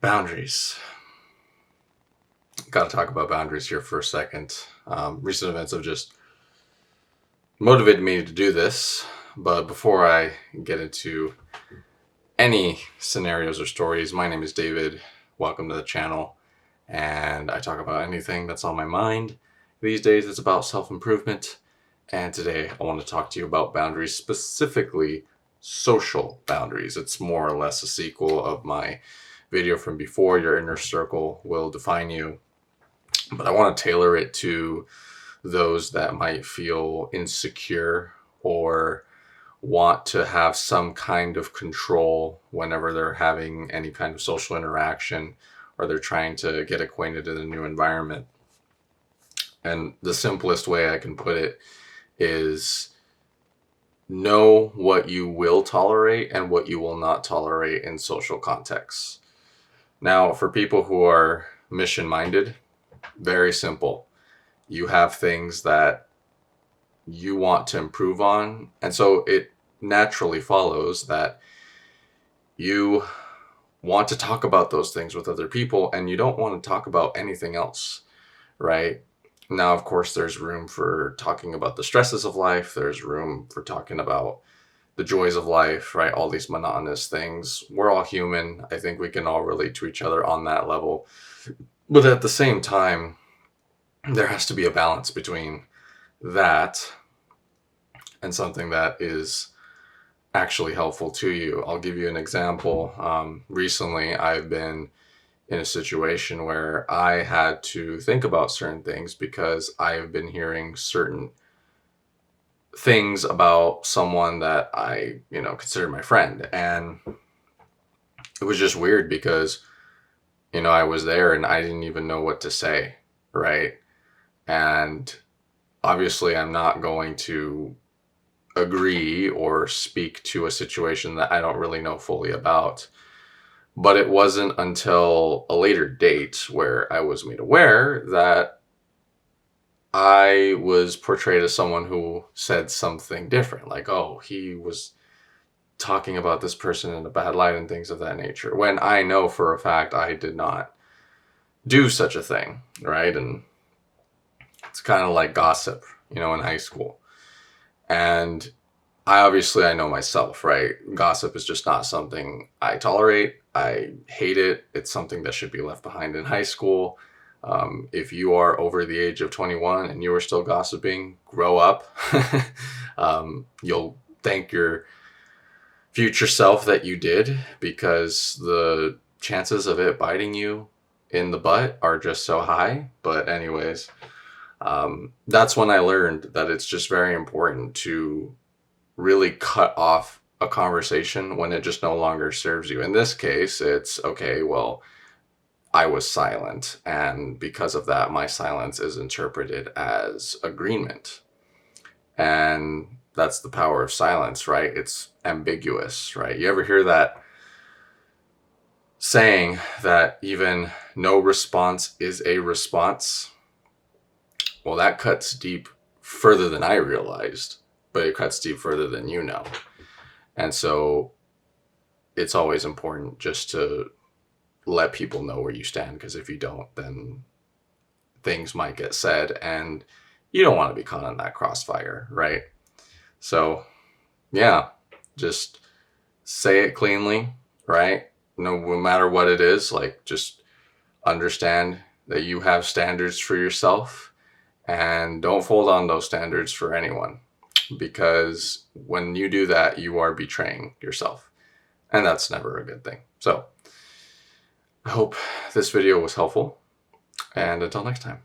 Boundaries. Got to talk about boundaries here for a second. Recent events have just motivated me to do this. But before I get into any scenarios or stories, my name is David. Welcome to the channel. And I talk about anything that's on my mind. These days it's about self-improvement. And today I want to talk to you about boundaries, specifically social boundaries. It's more or less a sequel of my video from before, Your Inner Circle Will Define You. But I want to tailor it to those that might feel insecure or want to have some kind of control whenever they're having any kind of social interaction or they're trying to get acquainted in a new environment. And the simplest way I can put it is know what you will tolerate and what you will not tolerate in social contexts. Now, for people who are mission-minded, very simple. You have things that you want to improve on, and so it naturally follows that you want to talk about those things with other people and you don't want to talk about anything else, right? Now, of course, there's room for talking about the stresses of life. There's room for talking about the joys of life, right? All these monotonous things. We're all human. I think we can all relate to each other on that level. But at the same time, there has to be a balance between that and something that is actually helpful to you. I'll give you an example. Recently, I've been in a situation where I had to think about certain things because I've been hearing certain things about someone that I, consider my friend. And it was just weird because, I was there and I didn't even know what to say, right? And obviously I'm not going to agree or speak to a situation that I don't really know fully about. But it wasn't until a later date where I was made aware that I was portrayed as someone who said something different. Like, oh, he was talking about this person in a bad light and things of that nature. When I know for a fact I did not do such a thing, right? And it's kind of like gossip, in high school. And I know myself, right? Gossip is just not something I tolerate. I hate it. It's something that should be left behind in high school. If you are over the age of 21 and you are still gossiping, grow up. You'll thank your future self that you did, because the chances of it biting you in the butt are just so high. But anyways, that's when I learned that it's just very important to really cut off a conversation when it just no longer serves you. In this case, it's okay, well, I was silent, and because of that, my silence is interpreted as agreement. And that's the power of silence, right? It's ambiguous, right? You ever hear that saying that even no response is a response? Well, that cuts deep further than I realized, but it cuts deep further than you know. And so it's always important just to let people know where you stand, because if you don't, then things might get said and you don't want to be caught in that crossfire, right? So yeah, just say it cleanly, right? No matter what it is, like, just understand that you have standards for yourself and don't fold on those standards for anyone, because when you do that, you are betraying yourself, and that's never a good thing. So I hope this video was helpful, and until next time.